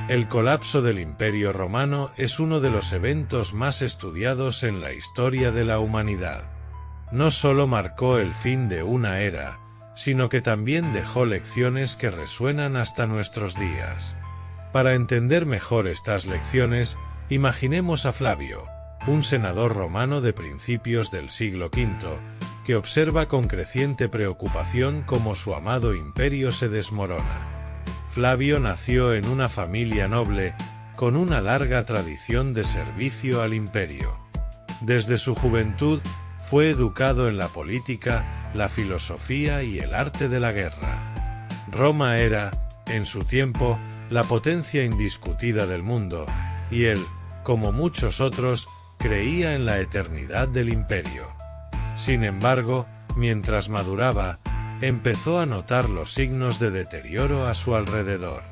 El colapso del Imperio Romano es uno de los eventos más estudiados en la historia de la humanidad. No solo marcó el fin de una era, sino que también dejó lecciones que resuenan hasta nuestros días. Para entender mejor estas lecciones, imaginemos a Flavio, un senador romano de principios del siglo V, que observa con creciente preocupación cómo su amado imperio se desmorona. Flavio nació en una familia noble, con una larga tradición de servicio al imperio. Desde su juventud, fue educado en la política, la filosofía y el arte de la guerra. Roma era, en su tiempo, la potencia indiscutida del mundo, y él, como muchos otros, creía en la eternidad del imperio. Sin embargo, mientras maduraba, empezó a notar los signos de deterioro a su alrededor.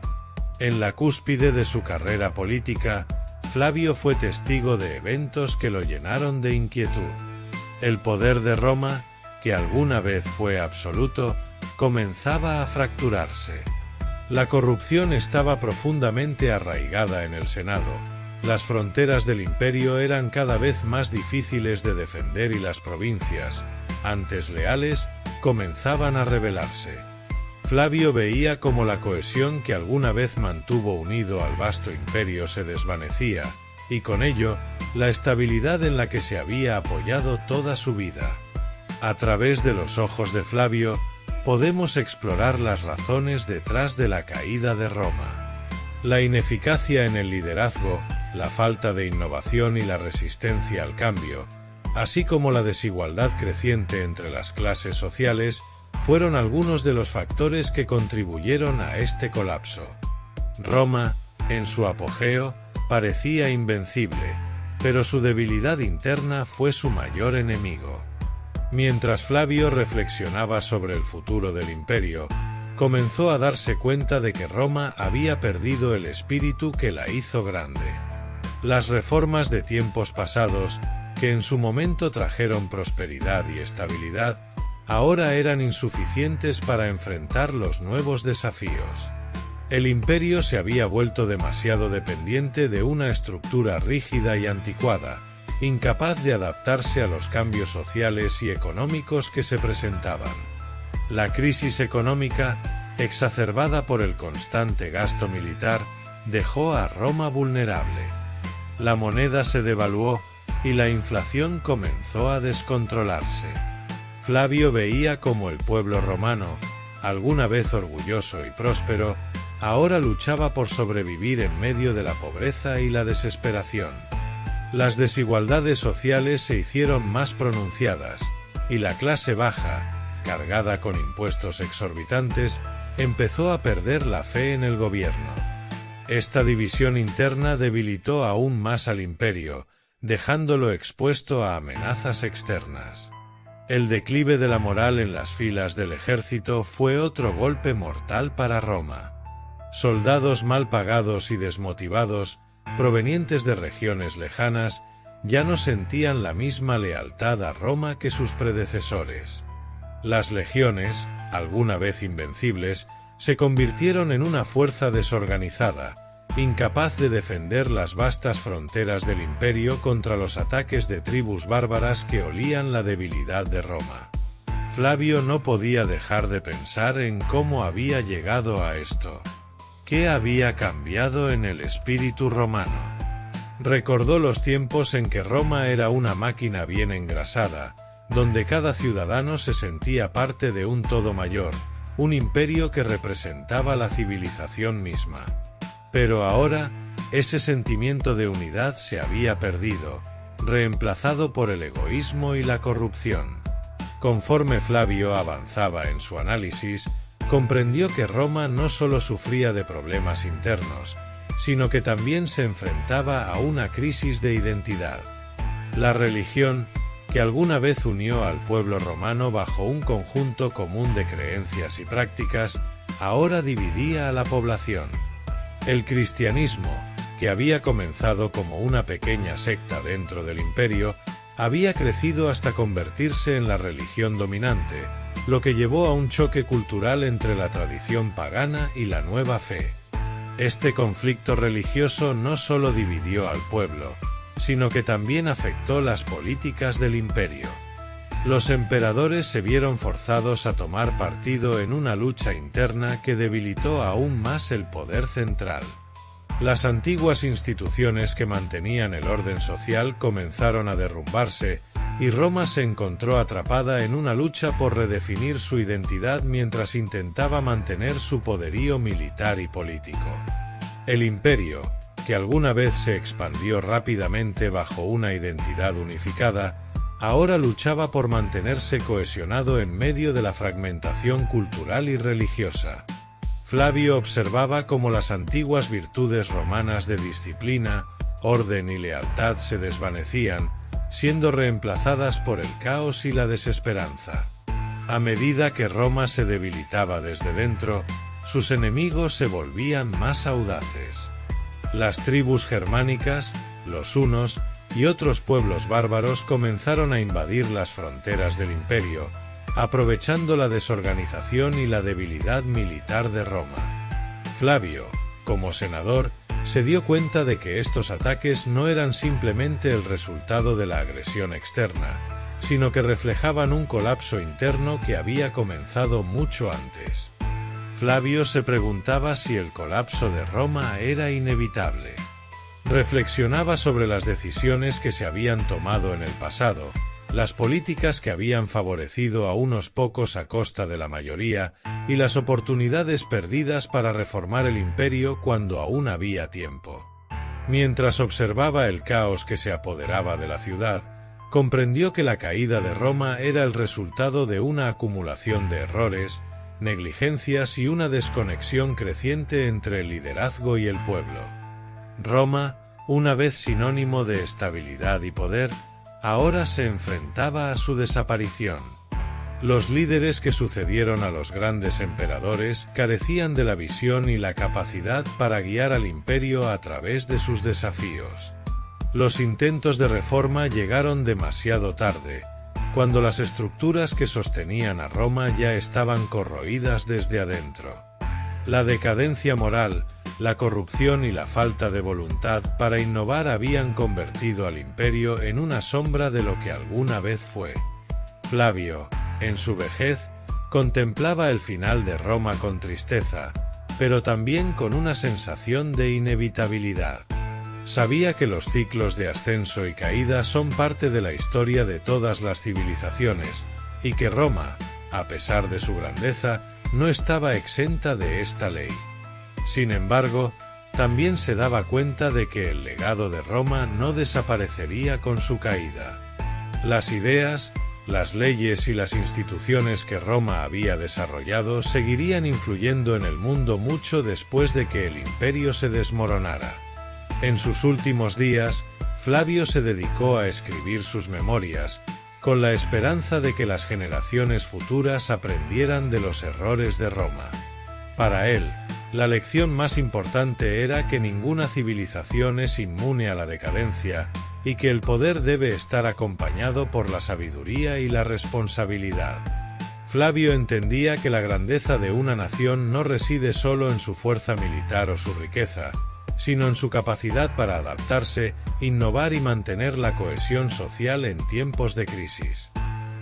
En la cúspide de su carrera política, Flavio fue testigo de eventos que lo llenaron de inquietud. El poder de Roma, que alguna vez fue absoluto, comenzaba a fracturarse. La corrupción estaba profundamente arraigada en el Senado. Las fronteras del imperio eran cada vez más difíciles de defender y las provincias, antes leales, comenzaban a rebelarse. Flavio veía cómo la cohesión que alguna vez mantuvo unido al vasto imperio se desvanecía, y con ello, la estabilidad en la que se había apoyado toda su vida. A través de los ojos de Flavio, podemos explorar las razones detrás de la caída de Roma. La ineficacia en el liderazgo, la falta de innovación y la resistencia al cambio, así como la desigualdad creciente entre las clases sociales, fueron algunos de los factores que contribuyeron a este colapso. Roma, en su apogeo, parecía invencible, pero su debilidad interna fue su mayor enemigo. Mientras Flavio reflexionaba sobre el futuro del imperio, comenzó a darse cuenta de que Roma había perdido el espíritu que la hizo grande. Las reformas de tiempos pasados, que en su momento trajeron prosperidad y estabilidad, ahora eran insuficientes para enfrentar los nuevos desafíos. El imperio se había vuelto demasiado dependiente de una estructura rígida y anticuada, incapaz de adaptarse a los cambios sociales y económicos que se presentaban. La crisis económica, exacerbada por el constante gasto militar, dejó a Roma vulnerable. La moneda se devaluó, y la inflación comenzó a descontrolarse. Flavio veía cómo el pueblo romano, alguna vez orgulloso y próspero, ahora luchaba por sobrevivir en medio de la pobreza y la desesperación. Las desigualdades sociales se hicieron más pronunciadas, y la clase baja, cargada con impuestos exorbitantes, empezó a perder la fe en el gobierno. Esta división interna debilitó aún más al imperio, dejándolo expuesto a amenazas externas. El declive de la moral en las filas del ejército fue otro golpe mortal para Roma. Soldados mal pagados y desmotivados, provenientes de regiones lejanas, ya no sentían la misma lealtad a Roma que sus predecesores. Las legiones, alguna vez invencibles, se convirtieron en una fuerza desorganizada, incapaz de defender las vastas fronteras del imperio contra los ataques de tribus bárbaras que olían la debilidad de Roma. Flavio no podía dejar de pensar en cómo había llegado a esto. ¿Qué había cambiado en el espíritu romano? Recordó los tiempos en que Roma era una máquina bien engrasada, donde cada ciudadano se sentía parte de un todo mayor, un imperio que representaba la civilización misma. Pero ahora, ese sentimiento de unidad se había perdido, reemplazado por el egoísmo y la corrupción. Conforme Flavio avanzaba en su análisis, comprendió que Roma no solo sufría de problemas internos, sino que también se enfrentaba a una crisis de identidad. La religión, que alguna vez unió al pueblo romano bajo un conjunto común de creencias y prácticas, ahora dividía a la población. El cristianismo, que había comenzado como una pequeña secta dentro del imperio, había crecido hasta convertirse en la religión dominante, lo que llevó a un choque cultural entre la tradición pagana y la nueva fe. Este conflicto religioso no solo dividió al pueblo, sino que también afectó las políticas del imperio. Los emperadores se vieron forzados a tomar partido en una lucha interna que debilitó aún más el poder central. Las antiguas instituciones que mantenían el orden social comenzaron a derrumbarse, y Roma se encontró atrapada en una lucha por redefinir su identidad mientras intentaba mantener su poderío militar y político. El imperio, que alguna vez se expandió rápidamente bajo una identidad unificada, ahora luchaba por mantenerse cohesionado en medio de la fragmentación cultural y religiosa. Flavio observaba cómo las antiguas virtudes romanas de disciplina, orden y lealtad se desvanecían, siendo reemplazadas por el caos y la desesperanza. A medida que Roma se debilitaba desde dentro, sus enemigos se volvían más audaces. Las tribus germánicas, los hunos y otros pueblos bárbaros comenzaron a invadir las fronteras del imperio, aprovechando la desorganización y la debilidad militar de Roma. Flavio, como senador, se dio cuenta de que estos ataques no eran simplemente el resultado de la agresión externa, sino que reflejaban un colapso interno que había comenzado mucho antes. Flavio se preguntaba si el colapso de Roma era inevitable. Reflexionaba sobre las decisiones que se habían tomado en el pasado, las políticas que habían favorecido a unos pocos a costa de la mayoría, y las oportunidades perdidas para reformar el imperio cuando aún había tiempo. Mientras observaba el caos que se apoderaba de la ciudad, comprendió que la caída de Roma era el resultado de una acumulación de errores, negligencias y una desconexión creciente entre el liderazgo y el pueblo. Roma, una vez sinónimo de estabilidad y poder, ahora se enfrentaba a su desaparición. Los líderes que sucedieron a los grandes emperadores carecían de la visión y la capacidad para guiar al imperio a través de sus desafíos. Los intentos de reforma llegaron demasiado tarde, cuando las estructuras que sostenían a Roma ya estaban corroídas desde adentro. La decadencia moral, la corrupción y la falta de voluntad para innovar habían convertido al imperio en una sombra de lo que alguna vez fue. Flavio, en su vejez, contemplaba el final de Roma con tristeza, pero también con una sensación de inevitabilidad. Sabía que los ciclos de ascenso y caída son parte de la historia de todas las civilizaciones, y que Roma, a pesar de su grandeza, no estaba exenta de esta ley. Sin embargo, también se daba cuenta de que el legado de Roma no desaparecería con su caída. Las ideas, las leyes y las instituciones que Roma había desarrollado seguirían influyendo en el mundo mucho después de que el imperio se desmoronara. En sus últimos días, Flavio se dedicó a escribir sus memorias, con la esperanza de que las generaciones futuras aprendieran de los errores de Roma. Para él, la lección más importante era que ninguna civilización es inmune a la decadencia, y que el poder debe estar acompañado por la sabiduría y la responsabilidad. Flavio entendía que la grandeza de una nación no reside solo en su fuerza militar o su riqueza, sino en su capacidad para adaptarse, innovar y mantener la cohesión social en tiempos de crisis.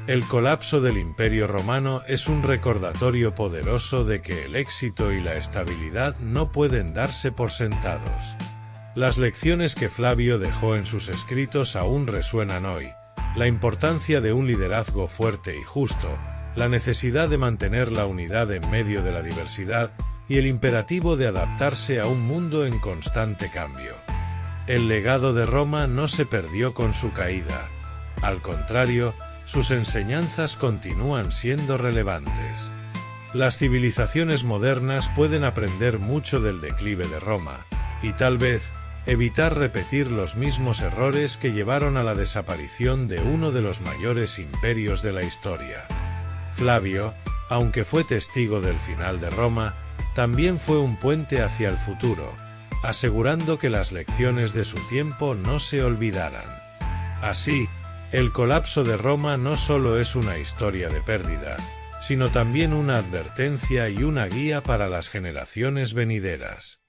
El colapso del Imperio Romano es un recordatorio poderoso de que el éxito y la estabilidad no pueden darse por sentados. Las lecciones que Flavio dejó en sus escritos aún resuenan hoy: la importancia de un liderazgo fuerte y justo, la necesidad de mantener la unidad en medio de la diversidad y el imperativo de adaptarse a un mundo en constante cambio. El legado de Roma no se perdió con su caída. Al contrario, sus enseñanzas continúan siendo relevantes. Las civilizaciones modernas pueden aprender mucho del declive de Roma, y tal vez evitar repetir los mismos errores que llevaron a la desaparición de uno de los mayores imperios de la historia. Flavio, aunque fue testigo del final de Roma, también fue un puente hacia el futuro, asegurando que las lecciones de su tiempo no se olvidaran. Así, el colapso de Roma no solo es una historia de pérdida, sino también una advertencia y una guía para las generaciones venideras.